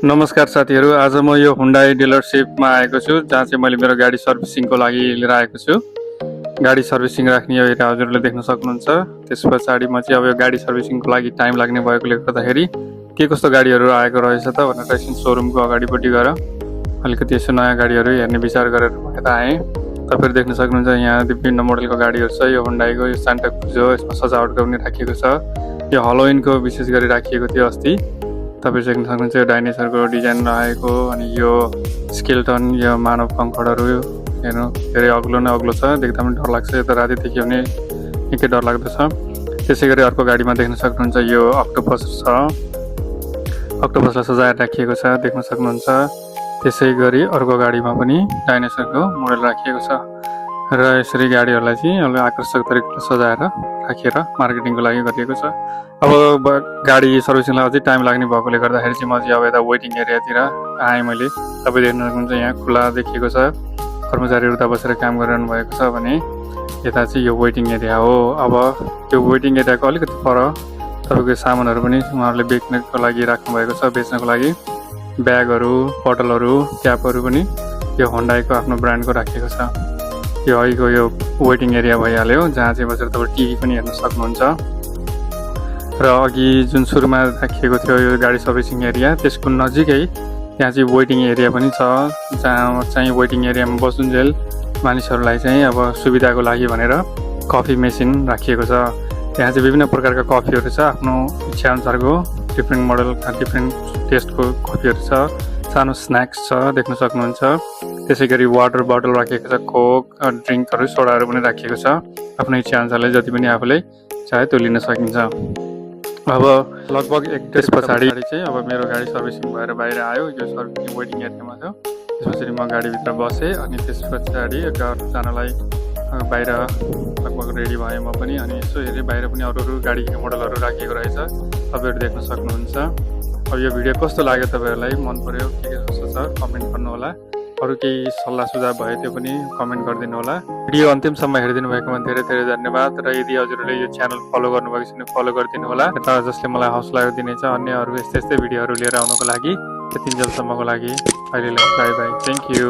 नमस्कार साथीहरू, आज म यो हुन्डाई डिलरसिपमा आएको छु जहाँ चाहिँ मैले मेरो गाडी सर्भिसिङको लागि लिएर आएको छु। गाडी सर्भिसिङ राख्ने यो एरिया हजुरले देख्न सक्नुहुन्छ। त्यस पछाडि म चाहिँ अब यो गाडी सर्भिसिङको लागि टाइम लाग्ने भएकोले गर्दाखेरि के कस्तो गाडीहरू आएको रहेछ त भनेर एकछिन सोरुमको अगाडिपट्टि गएर अलिकति यसो नयाँ गाडीहरू हेर्ने विचार गरेर यता आएँ। तपाईँहरू देख्न सक्नुहुन्छ यहाँ विभिन्न मोडलको गाडीहरू छ। यो हुन्डाईको यो सान्टा क्रुज हो, यसमा सजावट गर्ने राखिएको छ। यो हलोविनको विशेष गरी राखिएको थियो अस्ति। तपाईँ देख्न सक्नुहुन्छ यो डाइनेसरको डिजाइन रहेको, अनि यो स्केल्टन, यो मानव कङ्कडहरू हेर्नु धेरै अग्लो न अग्लो छ, देख्दा पनि डर लाग्छ। यो त रातिदेखि हुने निकै डर लाग्दो छ। त्यसै गरी अर्को गाडीमा देख्न सक्नुहुन्छ यो अक्टोपस छ, अक्टोपसलाई सजाएर राखिएको छ देख्न सक्नुहुन्छ। त्यसै गरी अर्को गाडीमा पनि डाइनेसरको मोडल राखिएको छ र यसरी गाडीहरूलाई चाहिँ अलि आकर्षक तरिकाले सजाएर राखेर मार्केटिङको लागि गरिएको छ। अब गाडी सर्भिसिङलाई अझै टाइम लाग्ने भएकोले गर्दाखेरि चाहिँ म चाहिँ अब यता वेटिङ एरियातिर आएँ मैले। तपाईँ देख्न सक्नुहुन्छ यहाँ खुला देखिएको छ, कर्मचारीहरू उता बसेर काम गरिरहनु भएको छ भने यता चाहिँ यो वेटिङ एरिया हो। अब यो वेटिङ एरियाको अलिकति पर तपाईँको सामानहरू पनि उहाँहरूले बेच्नको लागि राख्नुभएको छ, बेच्नको लागि ब्यागहरू, बोतलहरू, क्यापहरू पनि यो हुन्डाईको आफ्नो ब्रान्डको राखिएको छ। यो अहिलेको यो वेटिङ एरिया भइहाल्यो जहाँ चाहिँ बसेर तपाईँ टिभी पनि हेर्न सक्नुहुन्छ। र अघि जुन सुरुमा राखिएको थियो यो गाडी सर्भिसिङ एरिया, त्यसको नजिकै यहाँ चाहिँ वेटिङ एरिया पनि छ जहाँ चाहिँ वेटिङ एरियामा बस्नुन्जेल मानिसहरूलाई चाहिँ अब सुविधाको लागि भनेर कफी मेसिन राखिएको छ। यहाँ चाहिँ विभिन्न प्रकारका कफीहरू छ, आफ्नो इच्छाअनुसारको डिफ्रेन्ट मोडल डिफ्रेन्ट टेस्टको कफीहरू छ। सानो स्न्याक्स छ देख्न सक्नुहुन्छ। त्यसै गरी वाटर बोतल राखिएको छ, कोक, ड्रिङ्कहरू, सोडाहरू पनि राखिएको छ। आफ्नो इच्छाअनुसारले जति पनि आफूले चाहे त्यो लिन सकिन्छ। अब लगभग एक डेज पछाडि चाहिँ अब मेरो गाडी सर्भिसिङ भएर बाहिर आयो। यो सर्भिसिङ वेटिङ एरियामा थियो। त्यसपछि म गाडीभित्र बसेँ अनि त्यस पछाडि घर जानलाई बाहिर लगभग रेडी भएँ म पनि। अनि यसो हेरेँ बाहिर पनि अरू गाडीको मोडलहरू राखिएको रहेछ, तपाईँहरू देख्न सक्नुहुन्छ। अब यो भिडियो कस्तो लाग्यो, तपाईँहरूलाई मन पर्यो, के कस्तो छ कमेन्ट गर्नुहोला। अरू केही सल्लाह सुझाव भए त्यो पनि कमेन्ट गरिदिनु होला। भिडियो अन्तिमसम्म हेरिदिनु भएकोमा धेरै धेरै धन्यवाद। र यदि हजुरले यो च्यानल फलो गर्नुभएको छ भने फलो गरिदिनु होला, जसले मलाई हौसला दिनेछ अन्यहरू यस्तै यस्तै भिडियोहरू लिएर आउनको लागि। त्यतिन्जेलसम्मको लागि अहिलेलाई बाई बाई, थ्याङ्क यू।